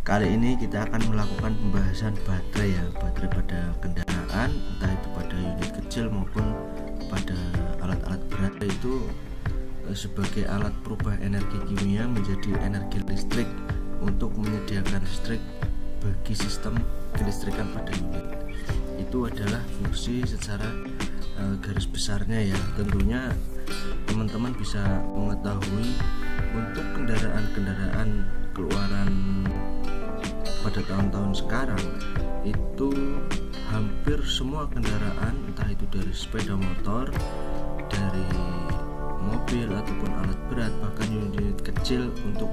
Kali ini kita akan melakukan pembahasan baterai ya, baterai pada kendaraan, entah itu pada unit kecil maupun pada alat-alat berat, itu sebagai alat perubah energi kimia menjadi energi listrik untuk menyediakan listrik bagi sistem kelistrikan pada unit. Itu adalah fungsi secara garis besarnya ya. Tentunya teman-teman bisa mengetahui untuk kendaraan-kendaraan keluaran pada tahun-tahun sekarang itu hampir semua kendaraan, entah itu dari sepeda motor, dari mobil ataupun alat berat, bahkan unit kecil untuk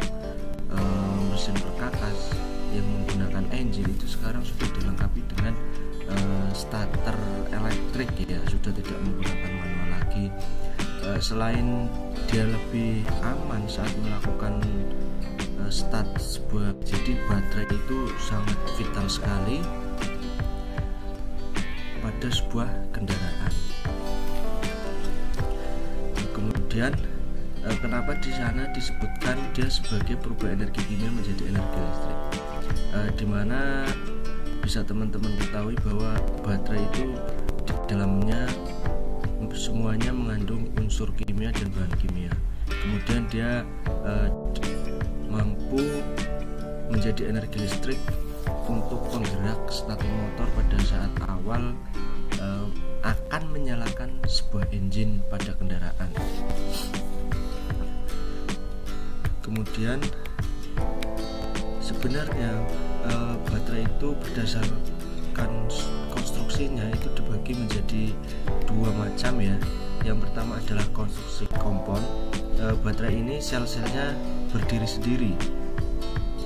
mesin perkakas yang menggunakan engine, itu sekarang sudah dilengkapi dengan starter elektrik ya, sudah tidak menggunakan manual lagi. Selain dia lebih aman saat melakukan start sebuah, jadi baterai itu sangat vital sekali pada sebuah kendaraan. Kemudian kenapa di sana disebutkan dia sebagai perubah energi kimia menjadi energi listrik, dimana bisa teman-teman ketahui bahwa baterai itu di dalamnya semuanya mengandung unsur kimia dan bahan kimia. Kemudian dia mampu menjadi energi listrik untuk penggerak starter motor pada saat awal akan menyalakan sebuah engine pada kendaraan. Kemudian sebenarnya baterai itu berdasarkan konstruksinya itu dibagi menjadi dua macam ya. Yang pertama adalah konstruksi kompon. Baterai ini sel-selnya berdiri sendiri,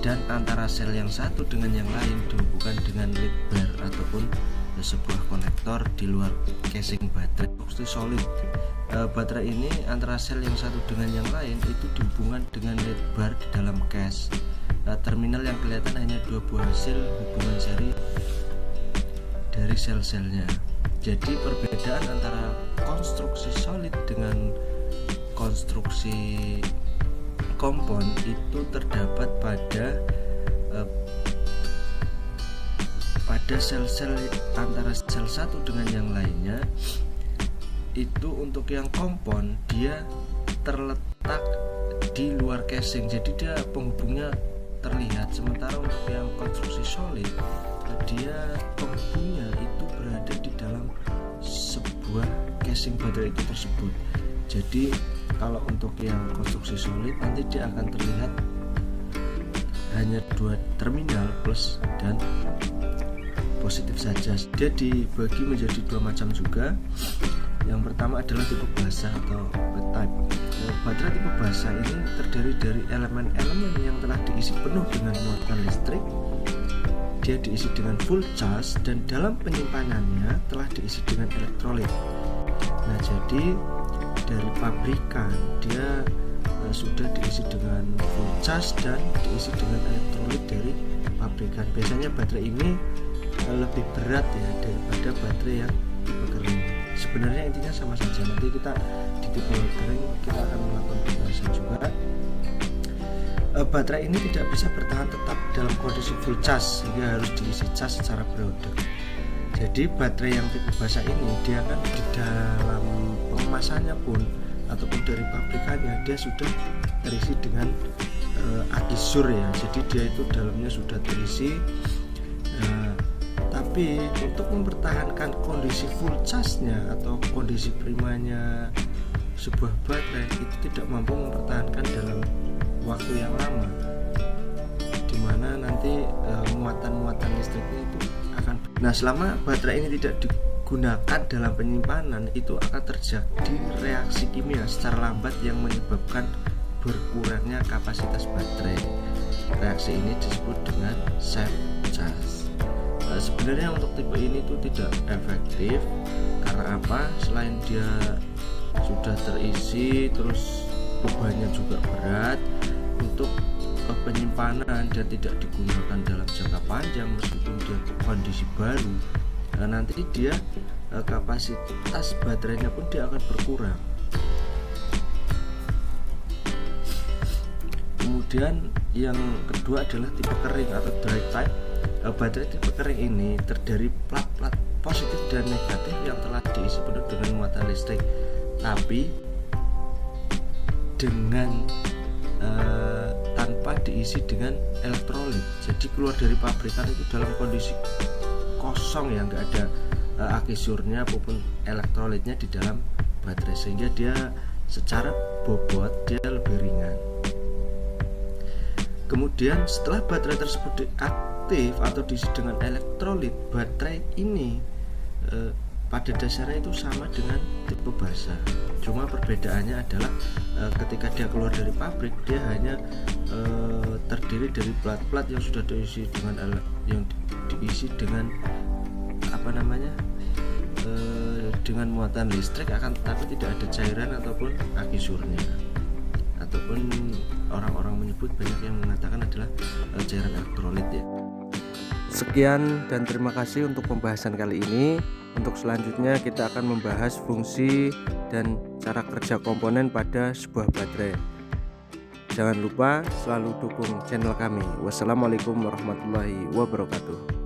dan antara sel yang satu dengan yang lain dihubungkan dengan lead bar ataupun sebuah konektor di luar casing baterai. Konstruksi solid, baterai ini antara sel yang satu dengan yang lain itu dihubungkan dengan lead bar di dalam case. Terminal yang kelihatan hanya dua buah hasil hubungan seri dari sel-selnya. Jadi perbedaan antara konstruksi solid dengan konstruksi kompon itu terdapat pada sel-sel antara sel satu dengan yang lainnya. Itu untuk yang kompon dia terletak di luar casing, jadi dia penghubungnya terlihat. Sementara untuk yang konstruksi solid dia penghubungnya itu berada di dalam sebuah casing baterai itu tersebut. Jadi kalau untuk yang konstruksi solid nanti dia akan terlihat hanya dua terminal, plus dan positif saja. Dia dibagi menjadi dua macam juga. Yang pertama adalah tipe basah atau wet type. Baterai tipe basah ini terdiri dari elemen-elemen yang telah diisi penuh dengan muatan listrik. Dia diisi dengan full charge dan dalam penyimpanannya telah diisi dengan elektrolit. Nah, jadi dari pabrikan dia sudah diisi dengan full charge dan diisi dengan elektrolit dari pabrikan. Biasanya baterai ini lebih berat ya daripada baterai yang tipe kering. Sebenarnya intinya sama saja. Nanti kita di tipe kering kita akan melakukan pembahasan juga. Baterai ini tidak bisa bertahan tetap dalam kondisi full charge sehingga harus diisi cas secara berode. Jadi baterai yang tipe basah ini dia kan di dalam pengemasannya pun ataupun dari pabrikannya dia sudah terisi dengan adisur ya. Jadi dia itu dalamnya sudah terisi. Tapi untuk mempertahankan kondisi full charge-nya atau kondisi primanya sebuah baterai itu tidak mampu mempertahankan dalam waktu yang lama, dimana nanti muatan-muatan listriknya itu akan. Nah, selama baterai ini tidak digunakan dalam penyimpanan, itu akan terjadi reaksi kimia secara lambat yang menyebabkan berkurangnya kapasitas baterai. Reaksi ini disebut dengan safe charge. Sebenarnya untuk tipe ini itu tidak efektif. Karena apa? Selain dia sudah terisi, terus bebannya juga berat untuk penyimpanan dan tidak digunakan dalam jangka panjang meskipun dia kondisi baru. Nah, nanti dia kapasitas baterainya pun dia akan berkurang. Kemudian yang kedua adalah tipe kering atau dry type. Baterai tipe kering ini terdiri plat-plat positif dan negatif yang telah diisi penuh dengan muatan listrik, tapi dengan tanpa diisi dengan elektrolit. Jadi keluar dari pabrikan itu dalam kondisi kosong, ya nggak ada akisurnya maupun elektrolitnya di dalam baterai, sehingga dia secara bobot dia lebih ringan. Kemudian setelah baterai tersebut aktif atau diisi dengan elektrolit, baterai ini pada dasarnya itu sama dengan tipe basah. Cuma perbedaannya adalah ketika dia keluar dari pabrik, dia hanya terdiri dari plat-plat yang sudah diisi dengan dengan muatan listrik, akan tetapi tidak ada cairan ataupun akisurnya, ataupun orang-orang menyebut, banyak yang mengatakan adalah cairan elektrolit ya. Sekian dan terima kasih untuk pembahasan kali ini. Untuk selanjutnya kita akan membahas fungsi dan cara kerja komponen pada sebuah baterai. Jangan lupa selalu dukung channel kami. Wassalamualaikum warahmatullahi wabarakatuh.